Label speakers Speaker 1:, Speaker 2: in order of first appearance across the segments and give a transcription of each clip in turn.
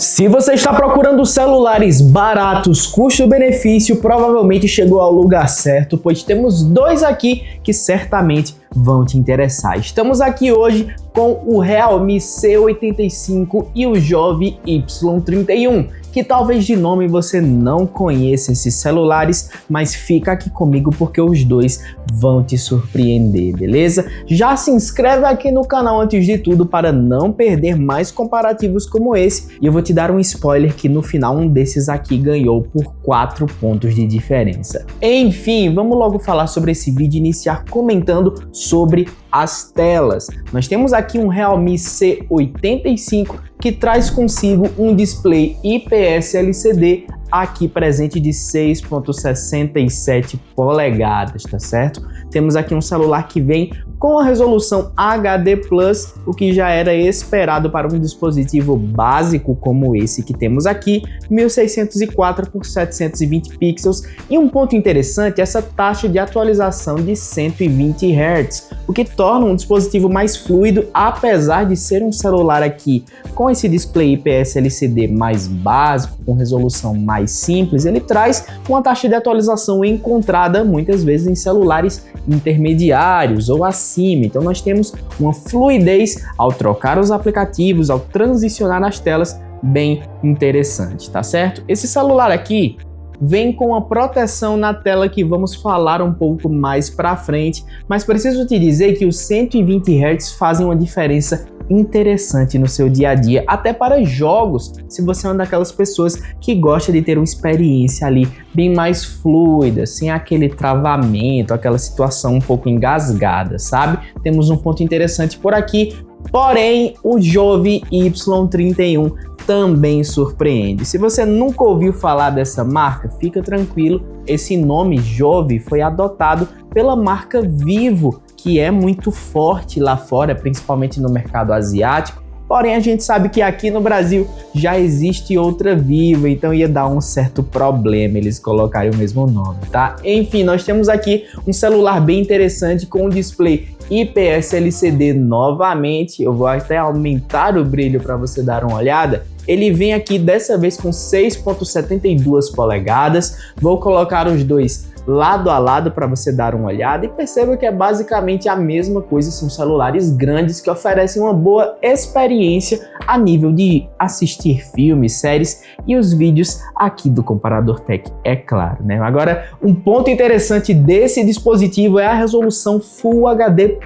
Speaker 1: Se você está procurando celulares baratos, custo-benefício, provavelmente chegou ao lugar certo, pois temos dois aqui que certamente vão te interessar. Estamos aqui hoje com o Realme C85 e o Jove Y31, que talvez de nome você não conheça esses celulares, mas fica aqui comigo porque os dois vão te surpreender, beleza? Já se inscreve aqui no canal antes de tudo para não perder mais comparativos como esse, e eu vou te dar um spoiler que no final um desses aqui ganhou por 4 pontos de diferença. Enfim, vamos logo falar sobre esse vídeo e iniciar comentando sobre as telas. Nós temos aqui um Realme C85 que traz consigo um display IPS LCD aqui presente de 6.67 polegadas, tá certo? Temos aqui um celular que vem com a resolução HD+, o que já era esperado para um dispositivo básico como esse que temos aqui, 1604 por 720 pixels, e um ponto interessante é essa taxa de atualização de 120 Hz, o que torna um dispositivo mais fluido, apesar de ser um celular aqui com esse display IPS LCD mais básico, com resolução mais simples, ele traz uma taxa de atualização encontrada muitas vezes em celulares intermediários ou acima. Então nós temos uma fluidez ao trocar os aplicativos, ao transicionar nas telas, bem interessante, tá certo? Esse celular aqui vem com a proteção na tela que vamos falar um pouco mais para frente, mas preciso te dizer que os 120 Hz fazem uma diferença interessante no seu dia a dia, até para jogos, se você é uma daquelas pessoas que gosta de ter uma experiência ali bem mais fluida, sem aquele travamento, aquela situação um pouco engasgada, sabe? Temos um ponto interessante por aqui, porém o Jove Y31 também surpreende. Se você nunca ouviu falar dessa marca, fica tranquilo, esse nome Jove foi adotado pela marca Vivo, que é muito forte lá fora, principalmente no mercado asiático. Porém, a gente sabe que aqui no Brasil já existe outra Vivo, então ia dar um certo problema eles colocarem o mesmo nome, tá? Enfim, nós temos aqui um celular bem interessante com um display IPS LCD novamente. Eu vou até aumentar o brilho para você dar uma olhada. Ele vem aqui dessa vez com 6.72 polegadas. Vou colocar os dois lado a lado para você dar uma olhada e perceba que é basicamente a mesma coisa, são celulares grandes que oferecem uma boa experiência a nível de assistir filmes, séries e os vídeos aqui do Comparador Tech, é claro, né? Agora, um ponto interessante desse dispositivo é a resolução Full HD+.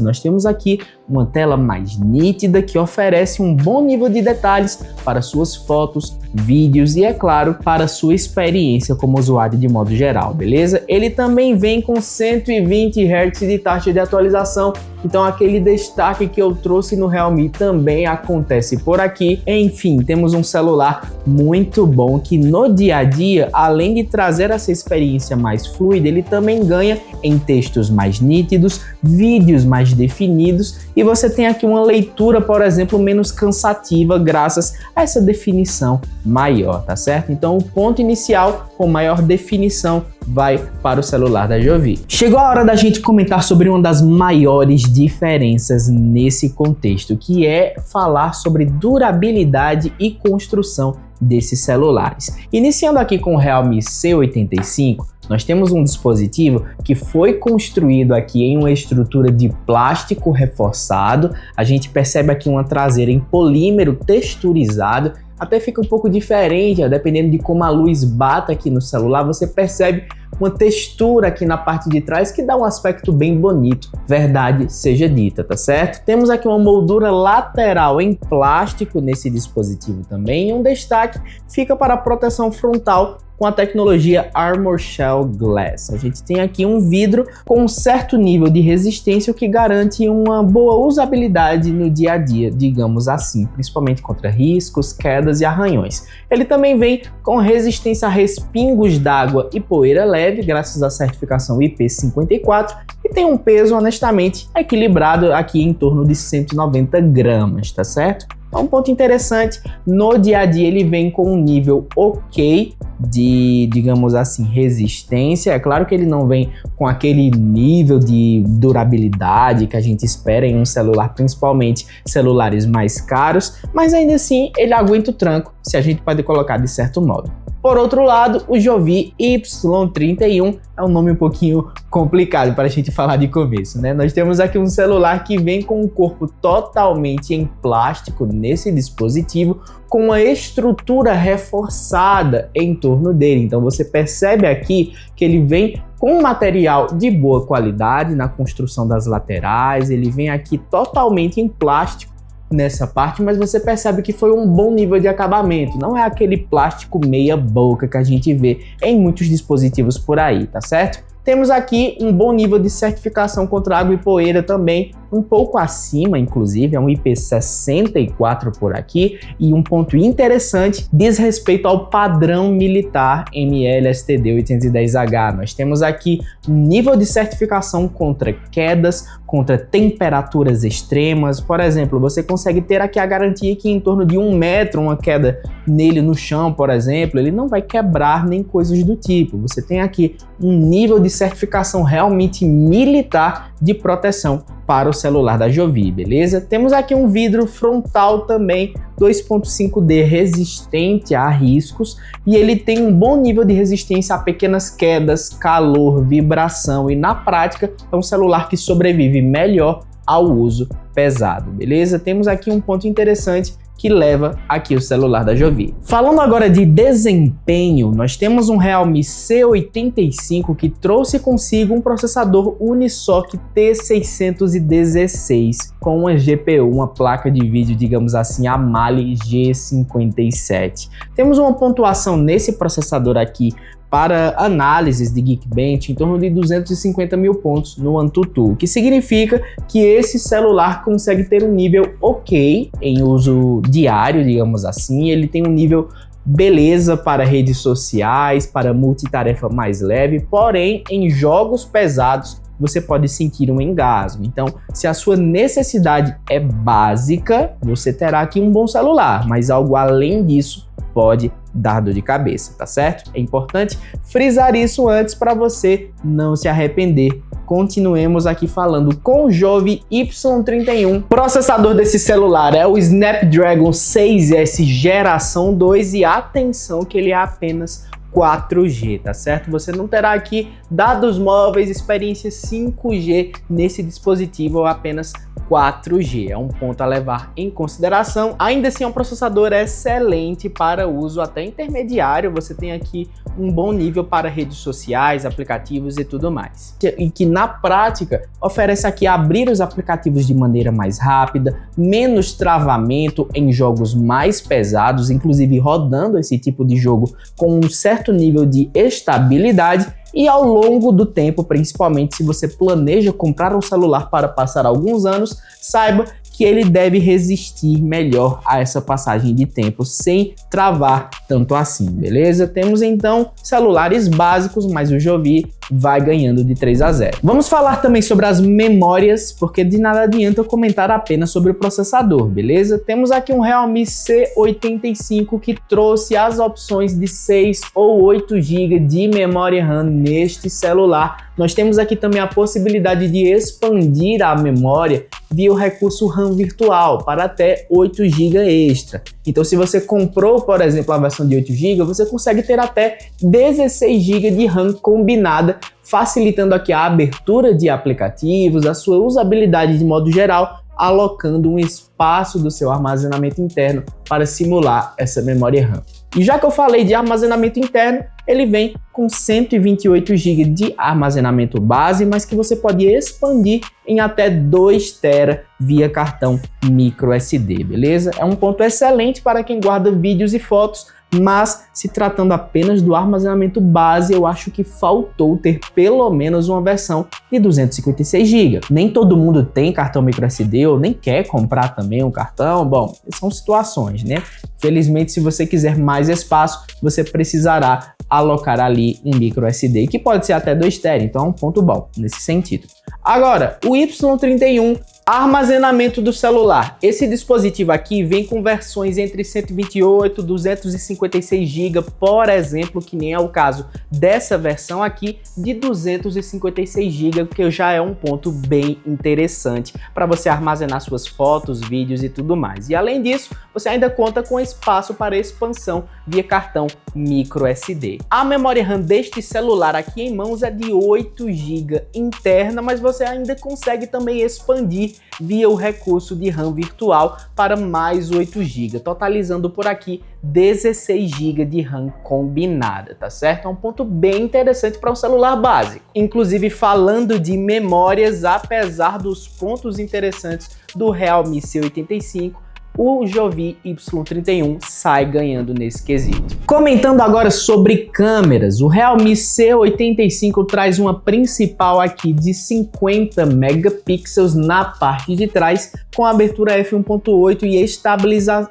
Speaker 1: Nós temos aqui uma tela mais nítida que oferece um bom nível de detalhes para suas fotos, vídeos e, é claro, para sua experiência como usuário de modo geral, beleza? Ele também vem com 120 Hz de taxa de atualização, então aquele destaque que eu trouxe no Realme também acontece por aqui. Enfim, temos um celular muito bom que no dia a dia, além de trazer essa experiência mais fluida, ele também ganha em textos mais nítidos, vídeos mais definidos, e você tem aqui uma leitura, por exemplo, menos cansativa graças a essa definição maior, tá certo? Então o ponto inicial com maior definição vai para o celular da Jove. Chegou a hora da gente comentar sobre uma das maiores diferenças nesse contexto, que é falar sobre durabilidade e construção desses celulares. Iniciando aqui com o Realme C85, nós temos um dispositivo que foi construído aqui em uma estrutura de plástico reforçado. A gente percebe aqui uma traseira em polímero texturizado, até fica um pouco diferente, dependendo de como a luz bate aqui no celular, você percebe uma textura aqui na parte de trás que dá um aspecto bem bonito, verdade seja dita, tá certo? Temos aqui uma moldura lateral em plástico nesse dispositivo também, e um destaque fica para a proteção frontal com a tecnologia Armor Shell Glass. A gente tem aqui um vidro com um certo nível de resistência, o que garante uma boa usabilidade no dia a dia, digamos assim, principalmente contra riscos, quedas e arranhões. Ele também vem com resistência a respingos d'água e poeira leve, graças à certificação IP54, e tem um peso honestamente equilibrado aqui em torno de 190 gramas, tá certo? É um ponto interessante. No dia a dia ele vem com um nível ok de, digamos assim, resistência. É claro que ele não vem com aquele nível de durabilidade que a gente espera em um celular, principalmente celulares mais caros, mas ainda assim ele aguenta o tranco, se a gente pode colocar de certo modo. Por outro lado, o Jovi Y31 é um nome um pouquinho complicado para a gente falar de começo, né? Nós temos aqui um celular que vem com um corpo totalmente em plástico nesse dispositivo, com uma estrutura reforçada em torno dele. Então você percebe aqui que ele vem com um material de boa qualidade na construção das laterais, ele vem aqui totalmente em plástico nessa parte, mas você percebe que foi um bom nível de acabamento, não é aquele plástico meia boca que a gente vê em muitos dispositivos por aí, tá certo? Temos aqui um bom nível de certificação contra água e poeira também, um pouco acima, inclusive, é um IP64 por aqui, e um ponto interessante diz respeito ao padrão militar ML-STD 810H. Nós temos aqui um nível de certificação contra quedas, contra temperaturas extremas. Por exemplo, você consegue ter aqui a garantia que em torno de 1 metro, uma queda nele no chão, por exemplo, ele não vai quebrar nem coisas do tipo. Você tem aqui um nível de certificação realmente militar de proteção para o celular da Jovi, beleza? Temos aqui um vidro frontal também 2.5D resistente a riscos e ele tem um bom nível de resistência a pequenas quedas, calor, vibração e na prática é um celular que sobrevive melhor ao uso pesado, beleza? Temos aqui um ponto interessante que leva aqui o celular da Jovi. Falando agora de desempenho, nós temos um Realme C85 que trouxe consigo um processador Unisoc T616 com uma GPU, uma placa de vídeo, digamos assim, a Mali G57. Temos uma pontuação nesse processador aqui para análises de Geekbench em torno de 250 mil pontos no AnTuTu, o que significa que esse celular consegue ter um nível ok em uso diário, digamos assim. Ele tem um nível beleza para redes sociais, para multitarefa mais leve, porém em jogos pesados você pode sentir um engasgo. Então, se a sua necessidade é básica, você terá aqui um bom celular, mas algo além disso pode dar dor de cabeça, tá certo? É importante frisar isso antes para você não se arrepender. Continuemos aqui falando com o Jovi Y31. O processador desse celular é o Snapdragon 6S geração 2 e atenção que ele é apenas 4G, tá certo? Você não terá aqui dados móveis, experiência 5G nesse dispositivo ou apenas 4G. É um ponto a levar em consideração. Ainda assim, é um processador excelente para uso até intermediário. Você tem aqui um bom nível para redes sociais, aplicativos e tudo mais. E que na prática oferece aqui abrir os aplicativos de maneira mais rápida, menos travamento em jogos mais pesados, inclusive rodando esse tipo de jogo com um certo nível de estabilidade. E ao longo do tempo, principalmente se você planeja comprar um celular para passar alguns anos, saiba que ele deve resistir melhor a essa passagem de tempo sem travar tanto assim, beleza? Temos então celulares básicos, mas o Jovi vai ganhando de 3-0. Vamos falar também sobre as memórias, porque de nada adianta comentar apenas sobre o processador, beleza? Temos aqui um Realme C85 que trouxe as opções de 6 ou 8 GB de memória RAM neste celular. Nós temos aqui também a possibilidade de expandir a memória via o recurso RAM virtual para até 8 GB extra. Então, se você comprou, por exemplo, a versão de 8 GB, você consegue ter até 16 GB de RAM combinada, facilitando aqui a abertura de aplicativos, a sua usabilidade de modo geral, alocando um espaço do seu armazenamento interno para simular essa memória RAM. E já que eu falei de armazenamento interno, ele vem com 128 GB de armazenamento base, mas que você pode expandir em até 2 TB via cartão microSD, beleza? É um ponto excelente para quem guarda vídeos e fotos, mas se tratando apenas do armazenamento base, eu acho que faltou ter pelo menos uma versão de 256 GB. Nem todo mundo tem cartão microSD ou nem quer comprar também um cartão. Bom, são situações, né? Felizmente, se você quiser mais espaço, você precisará alocar ali um microSD, que pode ser até 2 TB, então é um ponto bom nesse sentido. Agora, o Y31 Armazenamento do celular. Esse dispositivo aqui vem com versões entre 128 e 256 GB, por exemplo, que nem é o caso dessa versão aqui de 256 GB, que já é um ponto bem interessante para você armazenar suas fotos, vídeos e tudo mais. E além disso, você ainda conta com espaço para expansão via cartão microSD. A memória RAM deste celular aqui em mãos é de 8 GB interna, mas você ainda consegue também expandir via o recurso de RAM virtual para mais 8 GB, totalizando por aqui 16 GB de RAM combinada, tá certo? É um ponto bem interessante para um celular básico. Inclusive, falando de memórias, apesar dos pontos interessantes do Realme C85, o Jovi Y31 sai ganhando nesse quesito. Comentando agora sobre câmeras, o Realme C85 traz uma principal aqui de 50 megapixels na parte de trás, com abertura f1.8 e estabilização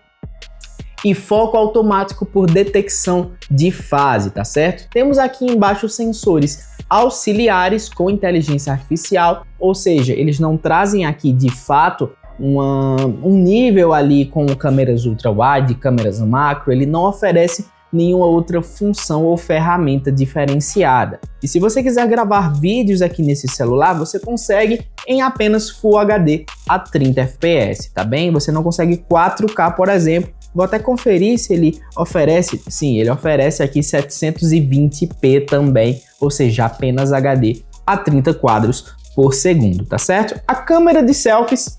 Speaker 1: e foco automático por detecção de fase, tá certo? Temos aqui embaixo sensores auxiliares com inteligência artificial, ou seja, eles não trazem aqui de fato um nível ali com câmeras ultra-wide, câmeras macro, ele não oferece nenhuma outra função ou ferramenta diferenciada. E se você quiser gravar vídeos aqui nesse celular, você consegue em apenas Full HD a 30 fps, tá bem? Você não consegue 4K, por exemplo. Vou até conferir se ele oferece. Sim, ele oferece aqui 720p também, ou seja, apenas HD a 30 quadros por segundo, tá certo? A câmera de selfies,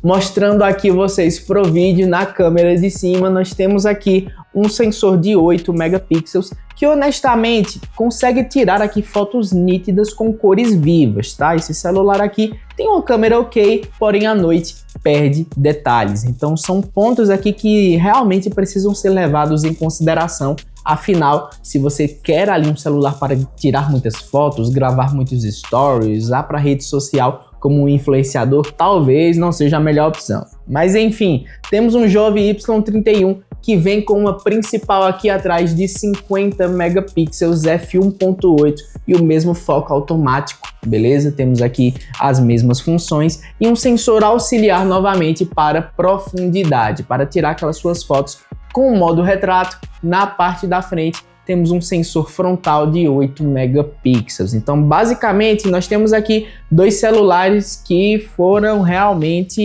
Speaker 1: mostrando aqui vocês pro vídeo, na câmera de cima nós temos aqui um sensor de 8 megapixels que honestamente consegue tirar aqui fotos nítidas com cores vivas, tá? Esse celular aqui tem uma câmera ok, porém à noite perde detalhes. Então são pontos aqui que realmente precisam ser levados em consideração. Afinal, se você quer ali um celular para tirar muitas fotos, gravar muitos stories, usar para rede social como um influenciador, talvez não seja a melhor opção. Mas enfim, temos um Jovi Y31 que vem com uma principal aqui atrás de 50 megapixels f1.8 e o mesmo foco automático, beleza? Temos aqui as mesmas funções e um sensor auxiliar novamente para profundidade, para tirar aquelas suas fotos com o modo retrato. Na parte da frente temos um sensor frontal de 8 megapixels. Então, basicamente, nós temos aqui dois celulares que foram realmente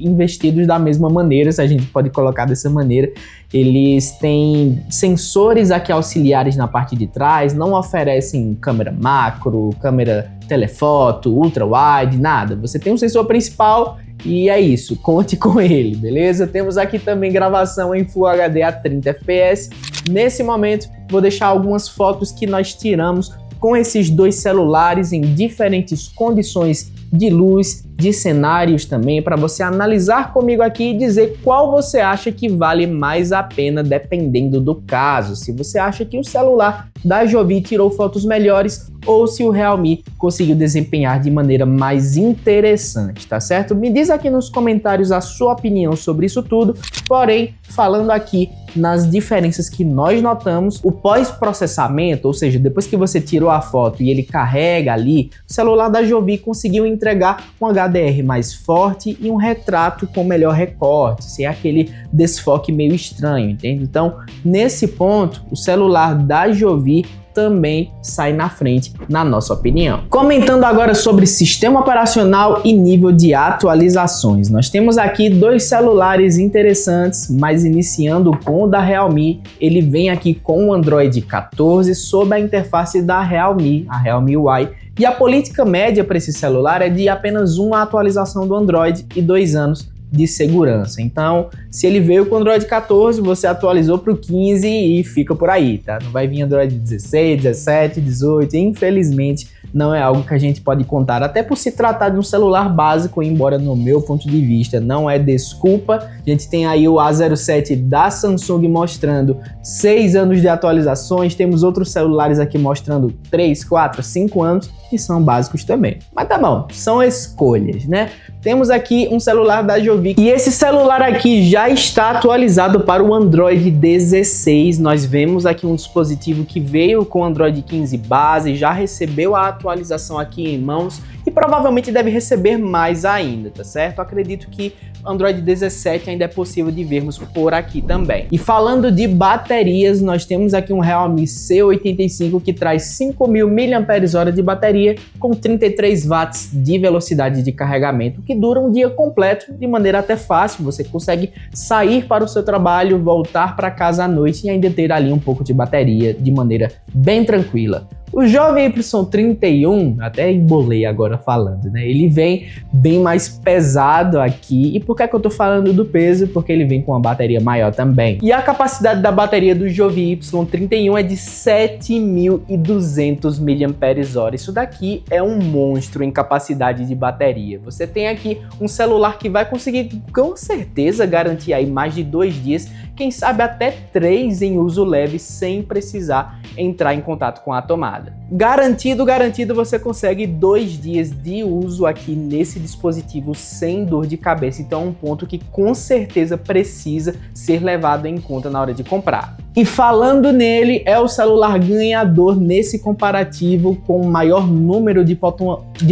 Speaker 1: investidos da mesma maneira, se a gente pode colocar dessa maneira. Eles têm sensores aqui auxiliares na parte de trás, não oferecem câmera macro, câmera telefoto, ultra-wide, nada. Você tem um sensor principal e é isso, conte com ele, beleza? Temos aqui também gravação em Full HD a 30 fps. Nesse momento, vou deixar algumas fotos que nós tiramos com esses dois celulares em diferentes condições de luz, de cenários também, para você analisar comigo aqui e dizer qual você acha que vale mais a pena dependendo do caso. Se você acha que o celular da Jovi tirou fotos melhores ou se o Realme conseguiu desempenhar de maneira mais interessante, tá certo? Me diz aqui nos comentários a sua opinião sobre isso tudo, porém, falando aqui nas diferenças que nós notamos, o pós-processamento, ou seja, depois que você tirou a foto e ele carrega ali, o celular da Jovi conseguiu entregar um HDR mais forte e um retrato com melhor recorte, sem aquele desfoque meio estranho, entende? Então, nesse ponto, o celular da Jovi também sai na frente, na nossa opinião. Comentando agora sobre sistema operacional e nível de atualizações. Nós temos aqui dois celulares interessantes, mas iniciando com o da Realme, ele vem aqui com o Android 14 sob a interface da Realme, a Realme UI, e a política média para esse celular é de apenas uma atualização do Android e 2 anos de segurança. Então, se ele veio com o Android 14, você atualizou para o 15 e fica por aí, tá? Não vai vir Android 16, 17, 18, infelizmente não é algo que a gente pode contar, até por se tratar de um celular básico, embora no meu ponto de vista não é desculpa. A gente tem aí o A07 da Samsung mostrando 6 anos de atualizações, temos outros celulares aqui mostrando 3, 4, 5 anos, que são básicos também. Mas tá bom, são escolhas, né? Temos aqui um celular da Jovi e esse celular aqui já está atualizado para o Android 16. Nós vemos aqui um dispositivo que veio com o Android 15 base, já recebeu a atualização aqui em mãos e provavelmente deve receber mais ainda, tá certo? Eu acredito que Android 17 ainda é possível de vermos por aqui também. E falando de baterias, nós temos aqui um Realme C85 que traz 5.000 mAh de bateria com 33 watts de velocidade de carregamento, que dura um dia completo de maneira até fácil. Você consegue sair para o seu trabalho, voltar para casa à noite e ainda ter ali um pouco de bateria de maneira bem tranquila. O Jovem Y31, até embolei agora falando, né? Ele vem bem mais pesado aqui. E por que é que eu tô falando do peso? Porque ele vem com uma bateria maior também. E a capacidade da bateria do Jovem Y31 é de 7.200 mAh. Isso daqui é um monstro em capacidade de bateria. Você tem aqui um celular que vai conseguir com certeza garantir aí mais de 2 dias, quem sabe até 3 em uso leve, sem precisar entrar em contato com a tomada. Garantido, você consegue 2 dias de uso aqui nesse dispositivo sem dor de cabeça. Então é um ponto que com certeza precisa ser levado em conta na hora de comprar. E falando nele, é o celular ganhador nesse comparativo com o maior número de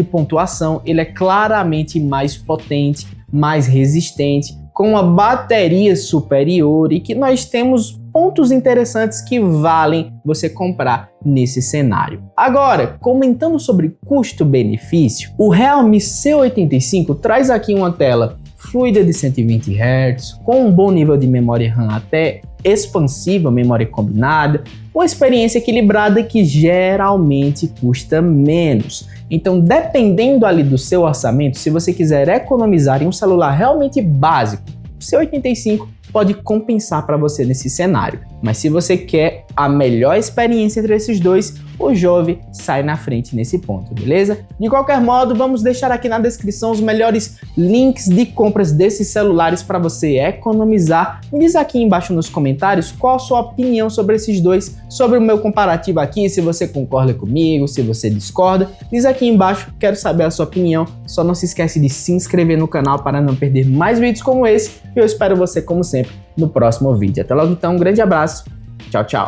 Speaker 1: pontuação. Ele é claramente mais potente, mais resistente, com uma bateria superior e que nós temos pontos interessantes que valem você comprar nesse cenário. Agora, comentando sobre custo-benefício, o Realme C85 traz aqui uma tela fluida de 120 Hz, com um bom nível de memória RAM até expansiva, memória combinada, uma experiência equilibrada que geralmente custa menos. Então, dependendo ali do seu orçamento, se você quiser economizar em um celular realmente básico, o C85 pode compensar para você nesse cenário. Mas se você quer a melhor experiência entre esses dois, o Jove sai na frente nesse ponto, beleza? De qualquer modo, vamos deixar aqui na descrição os melhores links de compras desses celulares para você economizar. Me diz aqui embaixo nos comentários qual a sua opinião sobre esses dois, sobre o meu comparativo aqui, se você concorda comigo, se você discorda. Diz aqui embaixo, quero saber a sua opinião. Só não se esquece de se inscrever no canal para não perder mais vídeos como esse. E eu espero você, como sempre, no próximo vídeo. Até logo então, um grande abraço. Tchau, tchau.